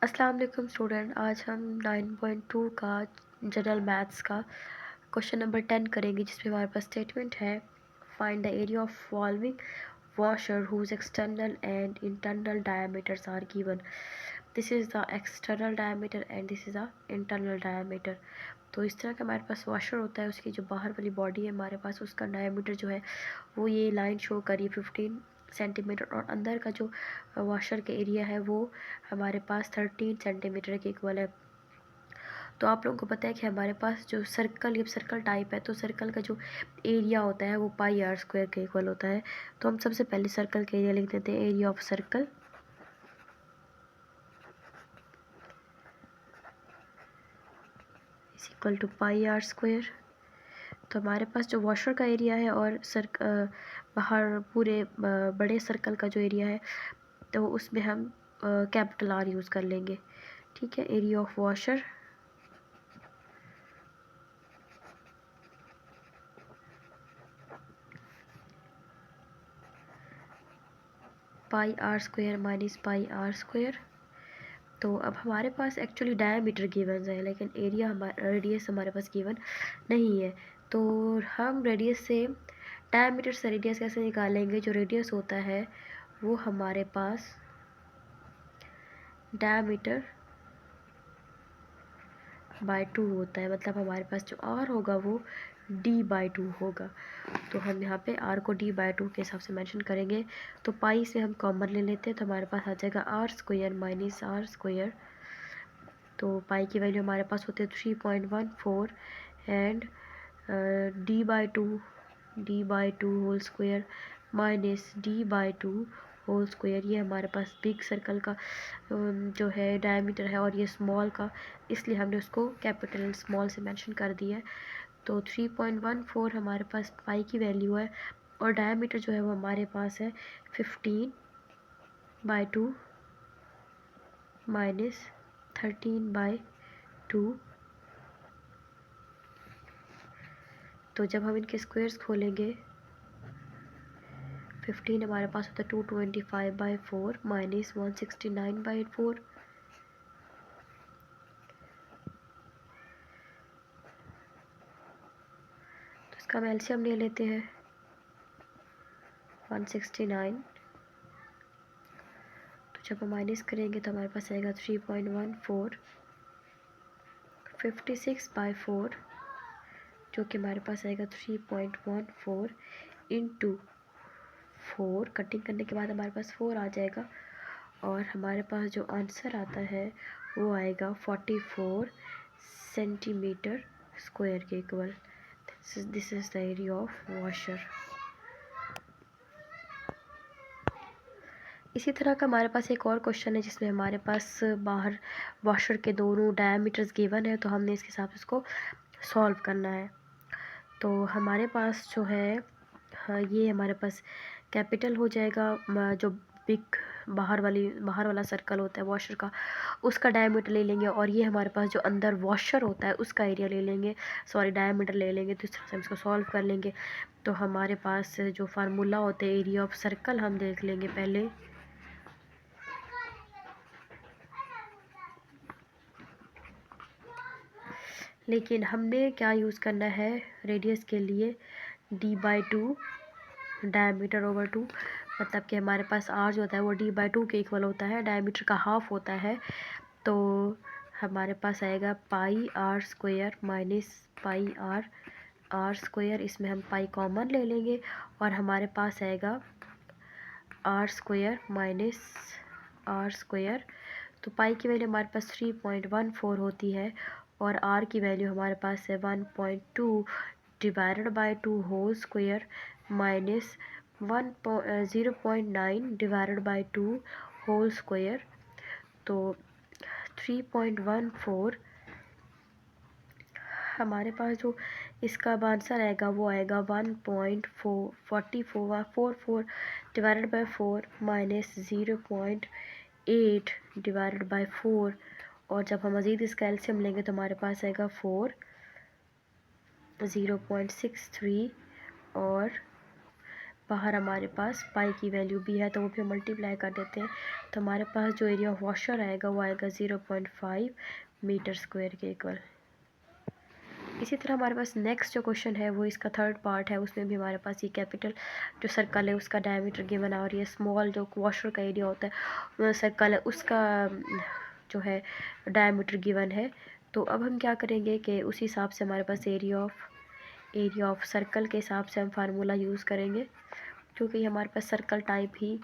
अस्सलाम वालेकुम स्टूडेंट। आज हम 9.2 का जनरल मैथ्स का क्वेश्चन नंबर 10 करेंगे, जिसमें हमारे पास स्टेटमेंट है find the area of following washer whose external and internal diameters are given. This is the external diameter and this is the internal diameter. तो इस तरह का हमारे पास वॉशर होता है, उसकी जो बाहर वाली बॉडी है हमारे पास, उसका डायमीटर जो है वो ये लाइन शो करी 15 सेंटीमीटर, और अंदर का जो वॉशर का एरिया है वो हमारे पास 13 सेंटीमीटर के इक्वल है। तो आप लोगों को पता है कि हमारे पास जो सर्कल, ये सर्कल टाइप है, तो सर्कल का जो एरिया होता है वो पाई आर स्क्वायर के इक्वल होता है। तो हम सबसे पहले सर्कल का एरिया लिख देते हैं, area of circle is equal to pi are square. तो हमारे पास जो वॉशर का एरिया है और बाहर पूरे बड़े सर्कल का जो एरिया है, तो उसमें हम कैपिटल आर यूज़ कर लेंगे। ठीक है, area of washer pi are square minus pi are square. तो अब हमारे पास एक्चुअली डायमीटर गिवन है, लेकिन एरिया हमारा रेडियस हमारे पास गिवन नहीं है। तो हम रेडियस से डायमीटर से रेडियस कैसे निकालेंगे? जो रेडियस होता है वो हमारे पास डायमीटर बाय 2 होता है, मतलब हमारे पास जो आर होगा वो d/2 होगा। तो हम यहाँ पे r को d/2 के हिसाब से मेंशन करेंगे। तो पाई से हम कॉमन ले लेते हैं, तो हमारे पास आ जाएगा r square minus r square. तो पाई की वैल्यू हमारे पास होती है 3.14 and d/2 whole square minus d/2 whole square. ये हमारे पास बिग सर्कल का जो है डायमीटर है, और ये स्मॉल का, इसलिए हमने उसको कैपिटल एंड स्मॉल से मेंशन कर दिया है। तो 3.14 हमारे पास पाई की वैल्यू है, और डायमीटर जो है वो हमारे पास है 15/2 माइनस 13/2। तो जब हम इनके स्क्वायर्स खोलेंगे, 15 हमारे पास होता है 225/4 माइनस 169/4। तो इसका हम एलसीएम ले लेते हैं 169। तो जब हम माइनस करेंगे तो हमारे पास आएगा 3.14 56/4, जो कि हमारे पास आएगा 3.14 इंटू 4। कटिंग करने के बाद हमारे पास 4 आ जाएगा, और हमारे पास जो आंसर आता है वो आएगा 44 सेंटीमीटर स्क्वायर के equal. This is the area of washer. इसी तरह का हमारे पास एक और क्वेश्चन है, जिसमें हमारे पास बाहर वॉशर के दोनों डायमीटर्स गिवन है, तो हमने इसके हिसाब से इसको सॉल्व करना है। तो हमारे पास जो है, हाँ, ये हमारे पास कैपिटल हो जाएगा, जो बिग बाहर वाला सर्कल होता है वॉशर का, उसका डायमीटर ले लेंगे, और ये हमारे पास जो अंदर वॉशर होता है उसका एरिया ले लेंगे, सॉरी डायमीटर ले लेंगे। तो इस तरह से हम इसको सॉल्व कर लेंगे। तो हमारे पास जो फार्मूला होते हैं एरिया ऑफ सर्कल, हम देख लेंगे पहले। लेकिन हमने क्या यूज़ करना है रेडियस के लिए? d/2 डायमीटर ओवर 2, मतलब कि हमारे पास आर जो होता है वो d/2 के इक्वल होता है, डायमीटर का हाफ होता है। तो हमारे पास आएगा pi are square minus pi are square. इसमें हम पाई कॉमन ले लेंगे, और हमारे पास आएगा r square minus r square. तो पाई की वैल्यू हमारे पास 3.14 होती है, और आर की वैल्यू हमारे पास है 1.2 divided by 2 whole square minus 0.9 divided by 2 whole square. तो 3.14 हमारे पास जो इसका आंसर आएगा वो आएगा 1.44 divided by 4 minus 0.8 divided by 4। और जब हम मज़ीद इसका एलसीएम लेंगे तो हमारे पास आएगा 4 0.63 और बाहर हमारे पास पाई की वैल्यू भी है, तो वो भी मल्टीप्लाई कर देते हैं। तो हमारे पास जो एरिया ऑफ वॉशर आएगा वो आएगा 0.5 मीटर स्क्वायर के इक्वल। इसी तरह हमारे पास नेक्स्ट जो क्वेश्चन है वो इसका थर्ड पार्ट है, उसमें भी हमारे पास ये कैपिटल जो सर्कल है उसका डायमीटर गिवन है, और ये स्मॉल जो वॉशर का एरिया होता है सर्कल है उसका जो है डायमीटर गिवन है। तो अब हम क्या करेंगे कि उसी हिसाब से हमारे पास एरिया ऑफ सर्कल के हिसाब से हम फार्मूला यूज़ करेंगे, क्योंकि हमारे पास सर्कल टाइप ही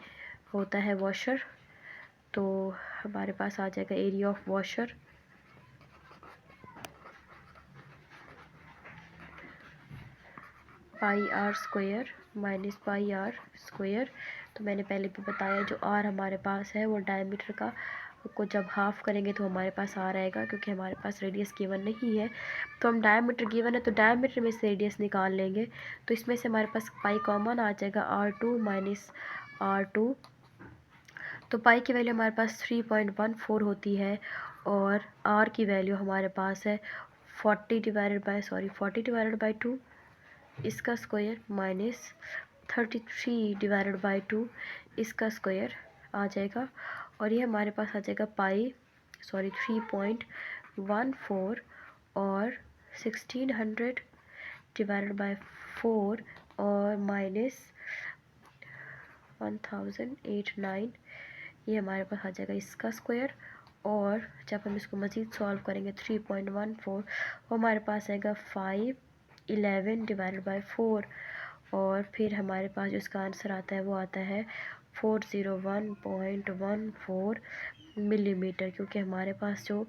होता है वॉशर। तो हमारे पास आ जाएगा area of washer pi are square minus pi are square. तो मैंने पहले भी बताया जो आर हमारे पास है वो डायमीटर का को जब हाफ करेंगे तो हमारे पास आर आएगा, क्योंकि हमारे पास रेडियस गिवन नहीं है। तो हम डायमीटर गिवन है तो डायमीटर में से रेडियस निकाल लेंगे। तो इसमें से हमारे पास पाई कॉमन आ जाएगा, R2 माइनस R2। तो पाई की वैल्यू हमारे पास 3.14 होती है, और आर की वैल्यू हमारे पास है 40 डिवाइडेड बाई 2 इसका स्क्वायर माइनस 33 डिवाइडेड बाई 2 इसका स्क्वायर आ जाएगा। और ये हमारे पास आ जाएगा 3.14 और 1600 डिवाइडेड बाई 4 और माइनस 1089, ये हमारे पास आ जाएगा इसका स्क्वायर। और जब हम इसको मज़ीद सॉल्व करेंगे 3.14 वो हमारे पास आएगा 511 डिवाइडेड बाई 4, और फिर हमारे पास जो इसका आंसर आता है वो आता है 401.14 मिलीमीटर, क्योंकि हमारे पास जो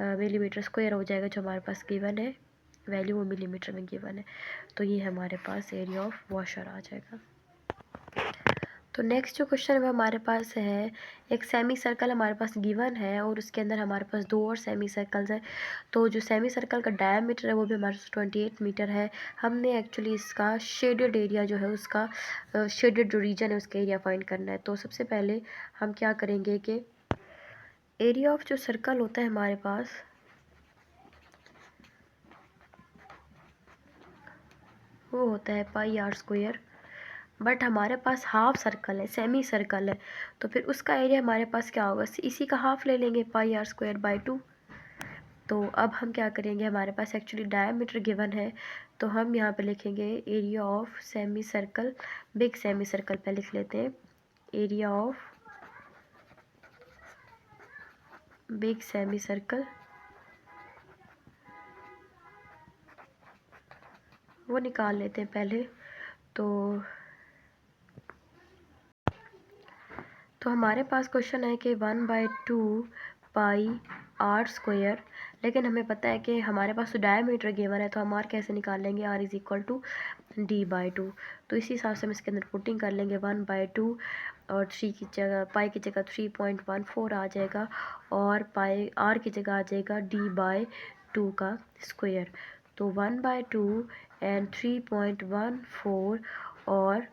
मिलीमीटर स्क्वायर हो जाएगा जो हमारे पास गिवन है वैल्यू वो मिलीमीटर में गिवन है। तो ये हमारे पास एरिया ऑफ वॉशर आ जाएगा। तो नेक्स्ट जो क्वेश्चन है हमारे पास है, एक सेमी सर्कल हमारे पास गिवन है और उसके अंदर हमारे पास दो और सेमी सर्कल्स हैं। तो जो सेमी सर्कल का डायमीटर है वो भी हमारे पास 28 मीटर है। हमने एक्चुअली इसका शेडेड एरिया जो है उसका शेडेड जो रीजन है उसका एरिया फाइंड करना है। तो सबसे पहले हम क्या करेंगे कि एरिया ऑफ जो सर्कल होता है हमारे पास वो होता है पाई आर स्क्वायर, बट हमारे पास हाफ सर्कल है, सेमी सर्कल है, तो फिर उसका एरिया हमारे पास क्या होगा, इसी का हाफ ले लेंगे पाई आर स्क्वायर बाई 2। तो अब हम क्या करेंगे, हमारे पास एक्चुअली डायमीटर गिवन है, तो हम यहाँ पे लिखेंगे area of semi circle, big semi circle पे लिख लेते हैं area of big semi circle, वो निकाल लेते हैं पहले। तो हमारे पास क्वेश्चन है कि 1/2 पाई आर स्क्वायर, लेकिन हमें पता है कि हमारे पास तो डायमीटर गिवन है, तो हम आर कैसे निकाल लेंगे, are is equal to D/2। तो इसी हिसाब से हम इसके अंदर पुटिंग कर लेंगे 1/2 और 3 की जगह पाई की जगह 3.14 आ जाएगा, और पाई आर की जगह आ जाएगा D/2 का स्क्वायर। तो 1/2 एंड 3.14 और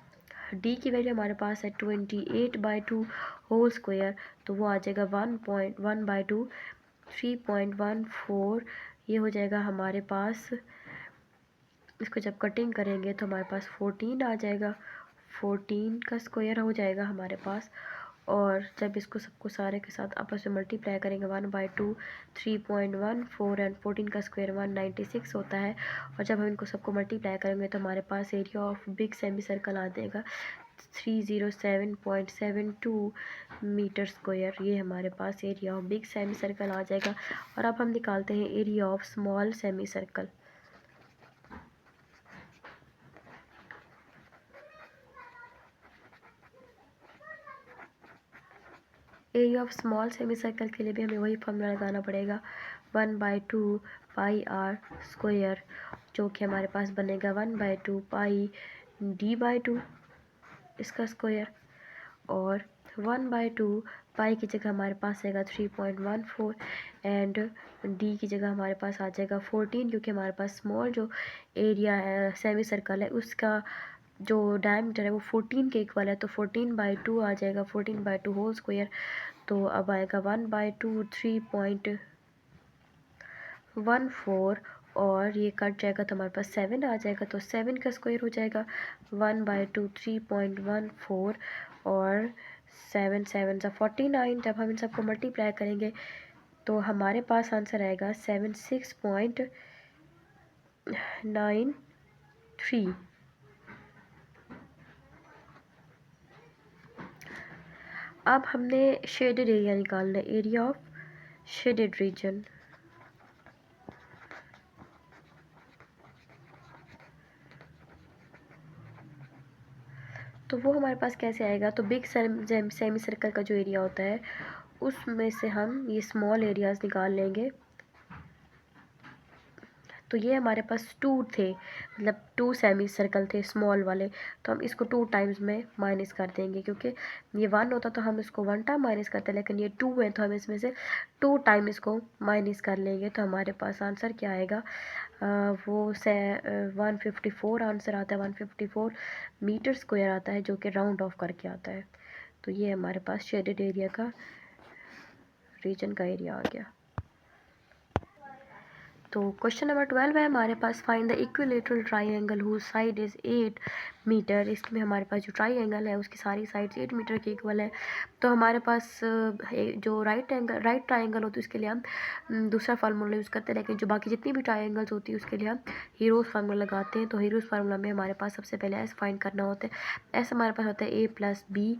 डी की वैल्यू हमारे पास है 28/2 होल स्क्वायर, तो वो आ जाएगा 1/2 3.14, ये हो जाएगा हमारे पास। इसको जब कटिंग करेंगे तो हमारे पास 14 आ जाएगा, 14 का स्क्वायर हो जाएगा हमारे पास। और जब इसको सबको सारे के साथ आपस में मल्टीप्लाई करेंगे 1/2 3.14 एंड 14 का स्क्वायर 196 होता है। और जब हम इनको सबको मल्टीप्लाई करेंगे तो हमारे पास area of big semicircle आ जाएगा 307.72 मीटर स्क्वायर, ये हमारे पास area of big semicircle आ जाएगा। और अब हम निकालते हैं area of small semicircle. Area of small semicircle के लिए भी हमें वही फॉर्मूला लगाना पड़ेगा 1/2 पाई आर स्क्वायर, जो कि हमारे पास बनेगा 1/2 पाई D/2 इसका स्क्वायर, और 1/2 पाई की जगह हमारे पास आएगा 3.14 एंड डी की जगह हमारे पास आ जाएगा 14, क्योंकि हमारे पास स्मॉल जो एरिया है सेमी सर्कल है उसका जो डायमीटर है वो 14 के इक्वल है, तो 14/2 आ जाएगा, 14/2 होल स्क्वायर। तो अब आएगा 1/2 3.14 और ये कट जाएगा तो हमारे पास 7 आ जाएगा, तो 7 का स्क्वायर हो जाएगा 1/2 3.14 और 7 7 सा 49। जब हम इन सबको मल्टीप्लाई करेंगे तो हमारे पास आंसर आएगा 76.93। अब हमने शेडेड एरिया निकालना है, एरिया ऑफ शेडेड रीजन। तो वो हमारे पास कैसे आएगा, तो बिग सेमी सर्कल का जो एरिया होता है उसमें से हम ये स्मॉल एरियाज निकाल लेंगे। तो ये हमारे पास 2 थे, मतलब 2 सेमी सर्कल थे स्मॉल वाले, तो हम इसको 2 टाइम्स में माइनस कर देंगे, क्योंकि ये 1 होता तो हम इसको 1 टाइम माइनस करते, लेकिन ये 2 है तो हम इसमें से 2 टाइम इसको माइनस कर लेंगे। तो हमारे पास आंसर क्या आएगा, वो 154 आंसर आता है, 154 मीटर स्क्वायर आता है, जो कि राउंड ऑफ करके आता है। तो ये हमारे पास शेडेड एरिया का रीजन का एरिया आ गया। तो क्वेश्चन नंबर 12 है हमारे पास, find the equilateral triangle whose side is 8 metre. इसमें हमारे पास जो ट्राइंगल है उसकी सारी साइड्स 8 मीटर के इक्वल है। तो हमारे पास जो राइट ट्राइंगल होती है उसके लिए हम दूसरा फार्मूला यूज़ करते हैं, लेकिन जो बाकी जितनी भी ट्राइंगल्स होती है उसके लिए हम हीरोज़ फार्मूला लगाते हैं। तो हीरोज़ फार्मूला में हमारे पास सबसे पहले एस फाइंड करना होता है। एस हमारे पास होता है A+B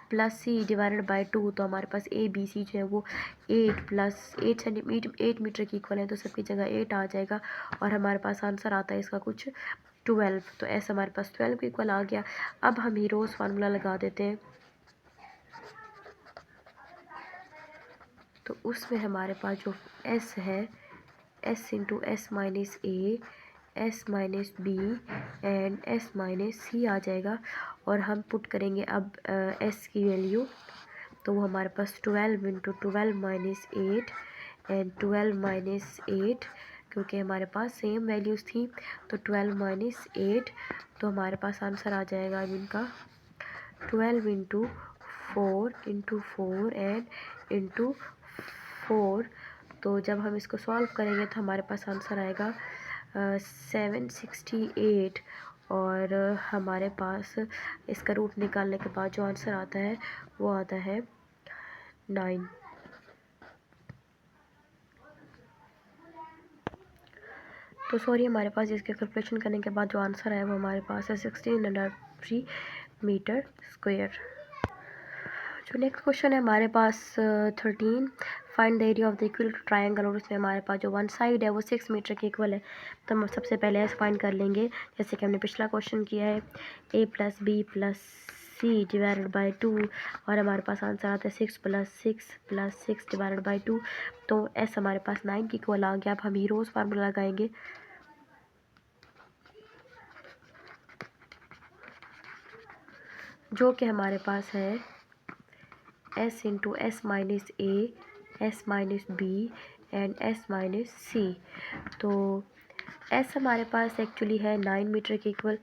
plus C divided by 2। तो हमारे पास ABC जो है वो 8 मीटर की इक्वल है, तो सबकी जगह 8 आ जाएगा और हमारे पास आंसर आता है इसका कुछ 12। तो S हमारे पास 12 के इक्वल आ गया। अब हम हीरोज़ फार्मूला लगा देते हैं। तो उसमें हमारे पास जो S है, S into S minus A, S minus B and S minus C आ जाएगा। और हम पुट करेंगे अब S की वैल्यू, तो वो हमारे पास 12 इंटू 12 माइनस 8 एंड 12 माइनस 8, क्योंकि हमारे पास सेम वैल्यूज़ थी, तो 12 माइनस 8, तो हमारे पास आंसर आ जाएगा अब इनका 12 इंटू 4 एंड इंटू 4। तो जब हम इसको सॉल्व करेंगे तो हमारे पास आंसर आएगा 768 और हमारे पास इसका रूट निकालने के बाद जो आंसर आता है वो आता है 9। तो सॉरी, हमारे पास इसके कैलकुलेशन करने के बाद जो आंसर है वो हमारे पास है 1603 मीटर स्क्वायर। जो नेक्स्ट क्वेश्चन है हमारे पास 13, find the area of the equilateral triangle. और उसमें हमारे पास जो वन साइड है वो 6 मीटर के इक्वल है। तो हम सबसे पहले ऐसे फाइंड कर लेंगे जैसे कि हमने पिछला क्वेश्चन किया है, A+B+C डिवाइडेड बाई 2 और हमारे पास आंसर आता है 6+6 डिवाइडेड बाई 2। तो S हमारे पास 9 की इक्वल आ गया। अब हम हीरोज़ फार्मूला लगाएंगे, जो कि हमारे पास है S into S minus A, S minus B and S minus C। तो S हमारे पास एक्चुअली है 9 मीटर के इक्वल,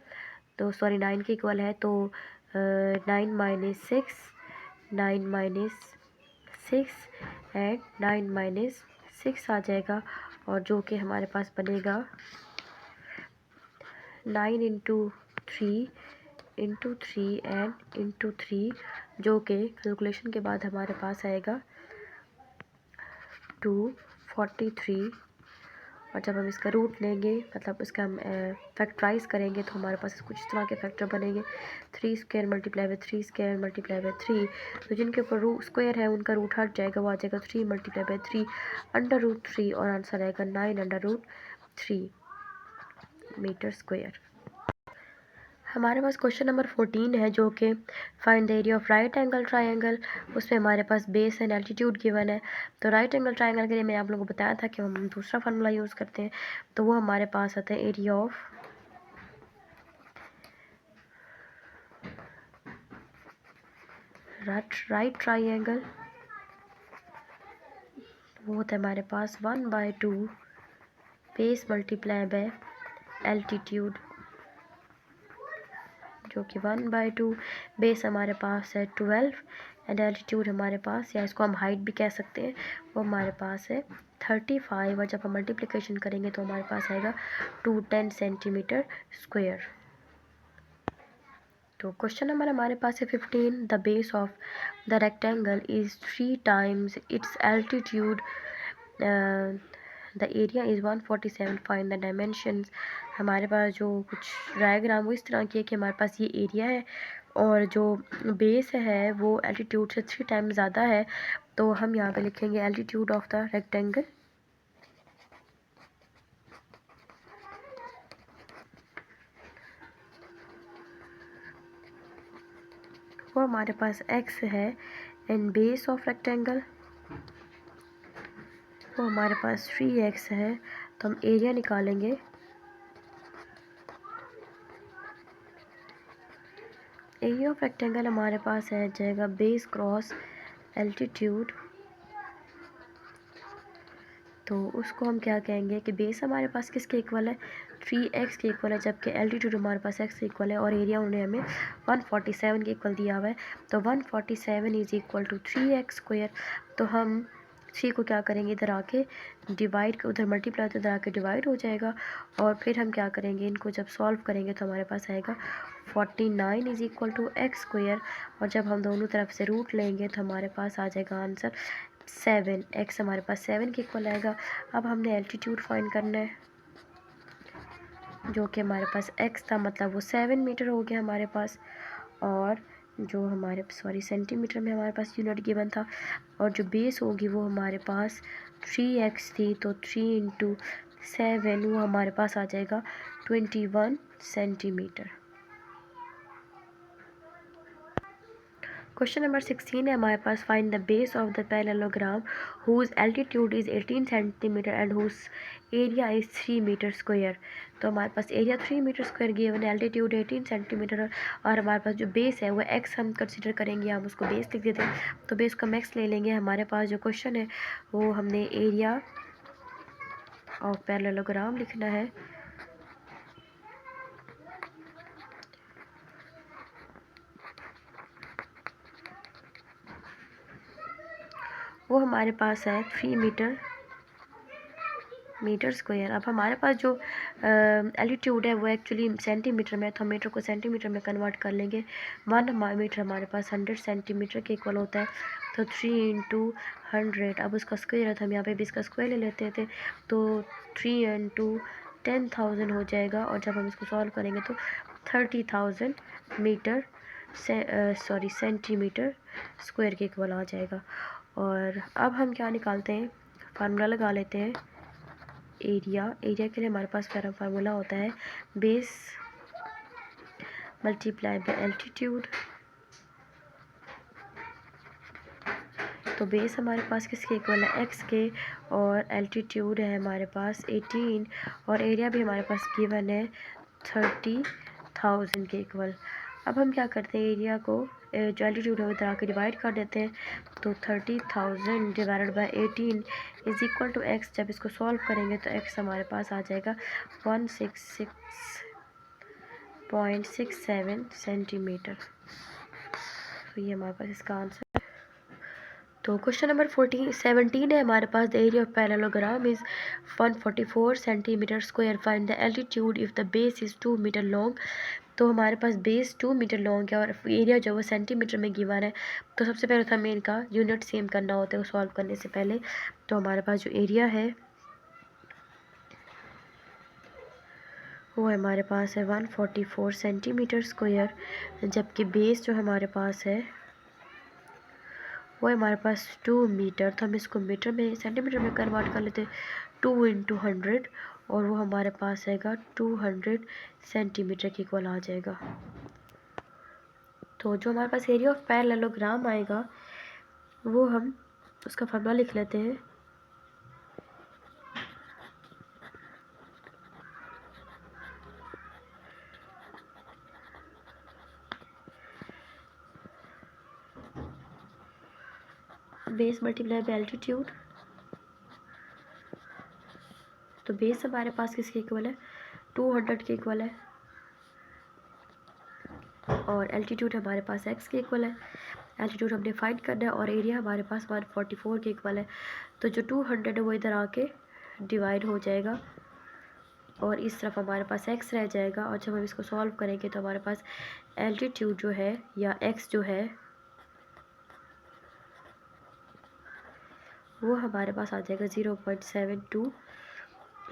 तो सॉरी 9 के इक्वल है, तो 9 माइनस 6 एंड 9 माइनस 6 आ जाएगा, और जो कि हमारे पास बनेगा 9 इंटू 3 एंड इंटू 3, जो कि कैलकुलेशन के बाद हमारे पास आएगा 243। और जब हम इसका रूट लेंगे, मतलब इसका हम फैक्टराइज करेंगे, तो हमारे पास कुछ इस तरह के फैक्टर बनेंगे 3 square multiply by 3 square multiply by 3। तो जिनके ऊपर रूट स्क्वायर है उनका रूट हट जाएगा, वो आ जाएगा 3 मल्टीप्लाई बाई 3 √3 और आंसर आएगा 9 √3 मीटर स्क्वायर। हमारे पास क्वेश्चन नंबर 14 है, जो कि find the area of right angle triangle. उसमें हमारे पास बेस एंड एल्टीट्यूड गिवन है। तो राइट एंगल ट्रायंगल के लिए मैं आप लोगों को बताया था कि हम दूसरा फार्मूला यूज़ करते हैं, तो वो हमारे पास आता है एरिया ऑफ राइट ट्रायंगल। वो होता है हमारे पास 1/2 बेस मल्टीप्लाई बाय एल्टीट्यूड, जो कि 1/2 बेस हमारे पास है 12 एंड एल्टीट्यूड हमारे पास, या इसको हम हाइट भी कह सकते हैं, वो हमारे पास है 35, और जब हम मल्टीप्लिकेशन करेंगे तो हमारे पास आएगा 210 सेंटीमीटर स्क्वायर। तो क्वेश्चन नंबर हमारे पास है 15, the base of the rectangle is 3 times it's altitude, the area is 147, find the dimensions. हमारे पास जो कुछ डायग्राम वो इस तरह की है कि हमारे पास ये एरिया है और जो बेस है वो एल्टीट्यूड से 3 टाइम ज़्यादा है, तो हम यहाँ पे लिखेंगे एल्टीट्यूड ऑफ द रेक्टेंगल वो हमारे पास x है, एंड बेस ऑफ रेक्टेंगल वो हमारे पास 3x है, तो हम एरिया निकालेंगे। एरिया ऑफ रेक्टेंगल हमारे पास है जाएगा बेस क्रॉस एल्टीट्यूड, तो उसको हम क्या कहेंगे कि बेस हमारे पास किसके इक्वल है, 3x के इक्वल है, जबकि एल्टीट्यूड हमारे पास x के इक्वल है, और एरिया उन्होंने हमें 147 के इक्वल दिया हुआ है, तो 147 is equal to 3x square. तो हम 3 को क्या करेंगे, इधर आके डिवाइड, उधर मल्टीप्लाई तो इधर आके डिवाइड हो जाएगा, और फिर हम क्या करेंगे, इनको जब सॉल्व करेंगे तो हमारे पास आएगा 49 is equal to x square, और जब हम दोनों तरफ से रूट लेंगे तो हमारे पास आ जाएगा आंसर 7, x हमारे पास 7 के इक्वल आएगा। अब हमने एल्टीट्यूड फाइंड करना है, जो कि हमारे पास x था, मतलब वो 7 मीटर हो गया हमारे पास, और जो हमारे सेंटीमीटर में हमारे पास यूनिट गिवन था, और जो बेस होगी वो हमारे पास 3x थी, तो 3 इंटू 7 वो हमारे पास आ जाएगा 21 सेंटीमीटर। क्वेश्चन नंबर 16 है हमारे पास, find the base of the parallelogram whose altitude is 18 centimetre and whose area is 3 metre square. तो हमारे पास एरिया 3 मीटर स्क्वायर गिवन है, एल्टीट्यूड 18 सेंटीमीटर, और हमारे पास जो बेस है वो एक्स हम कंसिडर करेंगे, हम उसको बेस लिख देते हैं, तो बेस को हम एक्स ले लेंगे। हमारे पास जो क्वेश्चन है वो हमने एरिया ऑफ पैरेललोग्राम लिखना है, वो हमारे पास है 3 मीटर स्क्वायर। अब हमारे पास जो एल्टीट्यूड है वो एक्चुअली सेंटीमीटर में है, तो हम मीटर को सेंटीमीटर में कन्वर्ट कर लेंगे। 1 मीटर हमारे पास 100 सेंटीमीटर के इक्वल होता है, तो 3 इंटू 100, अब उसका स्क्वायर है तो हम यहाँ पे भी इसका स्क्वायर ले लेते थे, तो 3 इंटू 10,000 हो जाएगा, और जब हम इसको सॉल्व करेंगे तो 30,000 मीटर सेंटीमीटर स्क्वायर के इक्वल आ जाएगा। और अब हम क्या निकालते हैं, फार्मूला लगा लेते हैं। एरिया के लिए हमारे पास फार्मूला होता है बेस मल्टीप्लाई बाय एल्टीट्यूड, तो बेस हमारे पास किसके इक्वल है, x के, और एल्टीट्यूड है हमारे पास 18, और एरिया भी हमारे पास गिवन है 30,000 के इक्वल। अब हम क्या करते हैं, एरिया को जो एल्टीट्यूड है वो इधर आके डिवाइड कर देते हैं, तो 30,000 divided by 18 is equal to x। जब इसको सॉल्व करेंगे तो x हमारे पास आ जाएगा 166.67 सेंटीमीटर, तो ये हमारे पास इसका आंसर। तो क्वेश्चन नंबर 17 है हमारे पास, the area of parallelogram is 144 centimetre square, find the altitude if the base is 2 metre long. तो हमारे पास बेस 2 मीटर लॉन्ग है और एरिया जो वो सेंटीमीटर में गिवन है, तो सबसे पहले तो हमें इनका यूनिट सेम करना होता है सॉल्व करने से पहले। तो हमारे पास जो एरिया है वो हमारे पास है 144 सेंटीमीटर स्क्वायर, जबकि बेस जो हमारे पास है वो है हमारे पास 2 मीटर, तो हम इसको मीटर में सेंटीमीटर में कन्वर्ट कर लेते हैं, 2 इंटू 100, और वो हमारे पास आएगा 200 सेंटीमीटर के इक्वल आ जाएगा। तो जो हमारे पास एरिया ऑफ पैरेललोग्राम आएगा वो हम उसका फॉर्मूला लिख लेते हैं। बेस मल्टीप्लाई बाय एल्टीट्यूड, तो बेस हमारे पास किसके इक्वल है, 200 के इक्वल है, और एल्टीट्यूड हमारे पास x के इक्वल है। एल्टीट्यूड हमने फाइंड करना है और एरिया हमारे पास 144 के इक्वल है। तो जो 200 है वो इधर आके डिवाइड हो जाएगा और इस तरफ हमारे पास x रह जाएगा। और जब हम इसको सॉल्व करेंगे तो हमारे पास एल्टीट्यूड जो है या x जो है वो हमारे पास आ जाएगा 0.72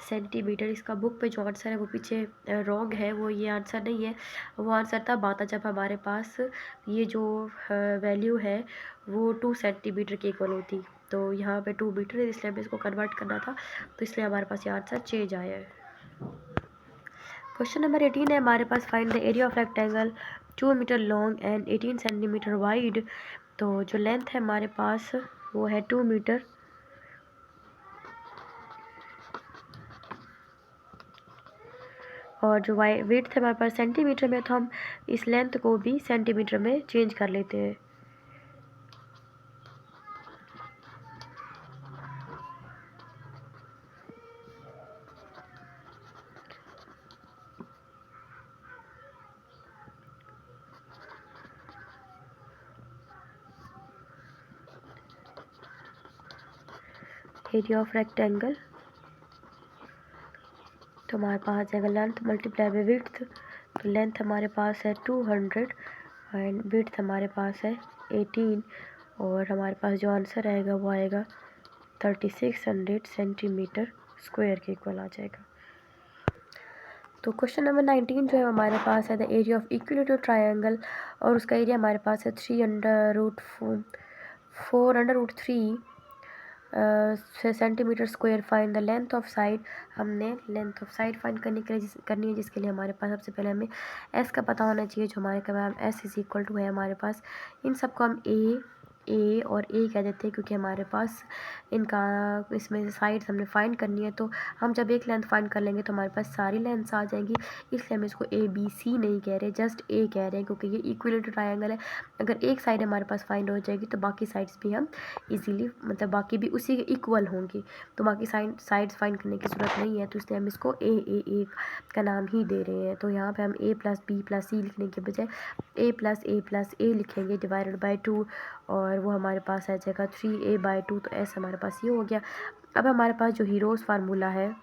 सेंटीमीटर। इसका बुक पे जो आंसर है वो पीछे रॉन्ग है, वो ये आंसर नहीं है। वो आंसर तब आता जब हमारे पास ये जो वैल्यू है वो 2 सेंटीमीटर की इक्वल होती। तो यहाँ पे 2 मीटर है, इसलिए हमें इसको कन्वर्ट करना था, तो इसलिए हमारे पास ये आंसर चेंज आया है। क्वेश्चन नंबर 18 है हमारे पास, find the area of rectangle 2 metre long and 18 centimetre wide. तो जो लेंथ है हमारे पास वो है 2 मीटर और जो विड्थ है हमारे पास सेंटीमीटर में, तो हम इस लेंथ को भी सेंटीमीटर में चेंज कर लेते हैं। एरिया ऑफ रेक्टेंगल तो हमारे पास आ जाएगा लेंथ मल्टीप्लाई बाई विड्थ। तो लेंथ हमारे पास है 200 एंड विड्थ हमारे पास है 18 और हमारे पास जो आंसर आएगा वो आएगा 3600 सेंटीमीटर स्क्वायर के इक्वल आ जाएगा। तो क्वेश्चन नंबर 19 जो है हमारे पास है the area of equilateral triangle और उसका एरिया हमारे पास है 3 centimetre square. Find the length of side. हमने लेंथ ऑफ साइड फाइंड करने के लिए करनी है, जिसके लिए हमारे पास सबसे पहले हमें एस का पता होना चाहिए, जो हमारे का एस इज इक्वल टू है हमारे पास। इन सबको हम ए और ए कह देते हैं क्योंकि हमारे पास इनका इसमें साइड्स हमने फाइंड करनी है। तो हम जब एक लेंथ फाइंड कर लेंगे तो हमारे पास सारी लेंथ्स आ जाएंगी, इसलिए हम इसको ए बी सी नहीं कह रहे, जस्ट ए कह रहे हैं क्योंकि ये इक्विलेटरल ट्रायंगल है। अगर एक साइड हमारे पास फाइंड हो जाएगी तो बाकी साइड्स भी हम इजीली मतलब बाकी भी उसी के इक्वल होंगी, तो बाकी साइड्स फाइंड करने की ज़रूरत नहीं है, तो इसलिए हम इसको ए का नाम ही दे रहे हैं। तो यहाँ पे हम a प्लस बी प्लस सी लिखने के बजाय a प्लस ए लिखेंगे डिवाइडेड बाय 2 और वो हमारे पास आ जाएगा 3a/2। तो ऐसा हमारे पास ये हो गया। अब हमारे पास जो हीरोज़ फार्मूला है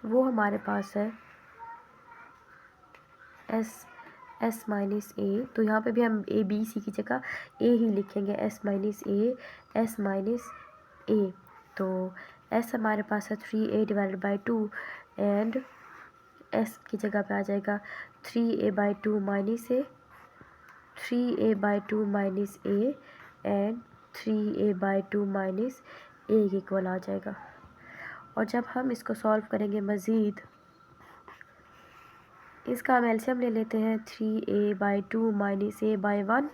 वो हमारे पास है एस माइनस ए। तो यहाँ पे भी हम ए बी सी की जगह ए ही लिखेंगे, एस माइनस ए। तो एस हमारे पास है 3a/2 एंड एस की जगह पे आ जाएगा 3a/2 minus A, 3a/2 minus A and 3a/2 minus A के इक्वल आ जाएगा। और जब हम इसको सॉल्व करेंगे मज़ीद, इसका हम एलसीएम ले लेते हैं 3a/2 minus a/1,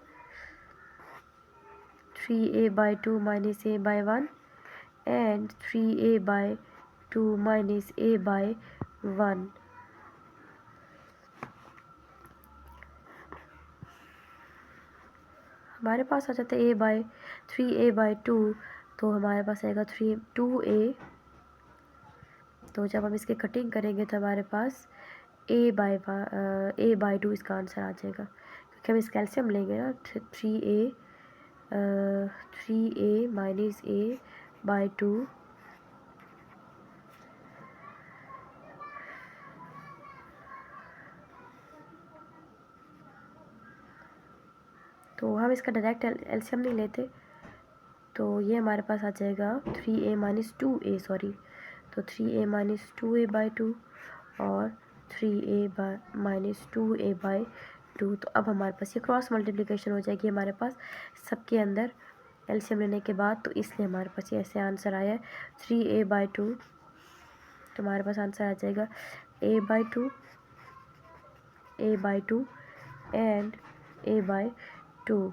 3a/2 minus a/1 and 3a/2 minus a/1। हमारे पास आ जाता है a/3a/2, तो हमारे पास आएगा 2a। तो जब हम इसके कटिंग करेंगे तो हमारे पास a/2 इसका आंसर आ जाएगा, क्योंकि हम इस कैल्शियम लेंगे ना 3a माइनस a/2 तो हम इसका डायरेक्ट एलसीएम नहीं लेते, तो ये हमारे पास आ जाएगा 3a माइनस 2a सॉरी, तो 3a माइनस 2a/2 और 3a माइनस 2a/2। तो अब हमारे पास ये क्रॉस मल्टीप्लिकेशन हो जाएगी हमारे पास सबके अंदर एलसीएम लेने के बाद, तो इसलिए हमारे पास ये ऐसे आंसर आया है 3a/2। तो हमारे पास आंसर आ जाएगा a/2 एंड a/2।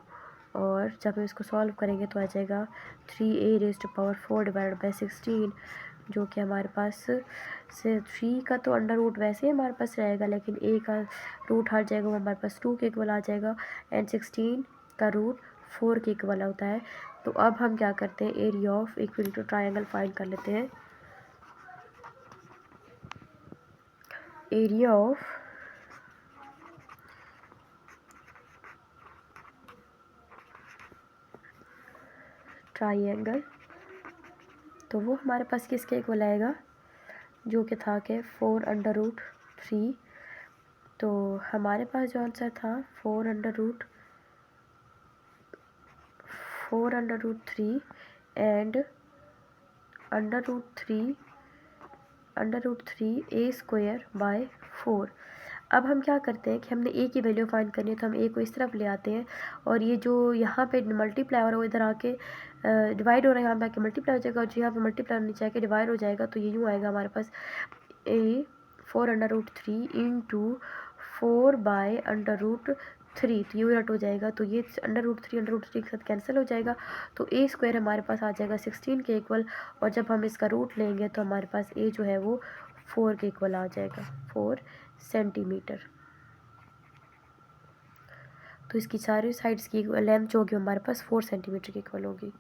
और जब हम इसको सॉल्व करेंगे तो आ जाएगा 3a⁴/16, जो कि हमारे पास से 3 का तो अंडर रूट वैसे ही हमारे पास रहेगा, लेकिन a का रूट हट जाएगा, वो हमारे पास 2 के इक्वल आ जाएगा एंड 16 का रूट 4 के इक्वल होता है। तो अब हम क्या करते हैं, area of equilateral triangle find कर लेते हैं। एरिया ऑफ ट्राइंगल, तो वो हमारे पास किसके इक्वल आएगा, जो कि था कि 4√3। तो हमारे पास जो आंसर था 4√3 and under root three a square by 4। अब हम क्या करते हैं कि हमने ए की वैल्यू फाइंड करनी है, तो हम ए को इस तरफ ले आते हैं और ये जो यहाँ पे मल्टीप्लाई हो रहा है वो इधर आके डिवाइड हो रहा है, यहाँ पे आके मल्टीप्लाई हो जाएगा, और जो यहाँ पे मल्टीप्लाई नीचे आके डिवाइड हो जाएगा, तो ये यूँ आएगा हमारे पास ए 4√3 इंटू 4/√3, तो ये उलट हो जाएगा, तो ये अंडर रूट थ्री के साथ कैंसिल हो जाएगा, तो ए स्क्वायर हमारे पास आ जाएगा 16 के इक्वल, और जब हम इसका रूट लेंगे तो हमारे पास ए जो है वो 4 के इक्वल आ जाएगा, 4 सेंटीमीटर। तो इसकी सारी साइड्स की लेंथ जो होगी हमारे पास 4 सेंटीमीटर की इक्वल होगी।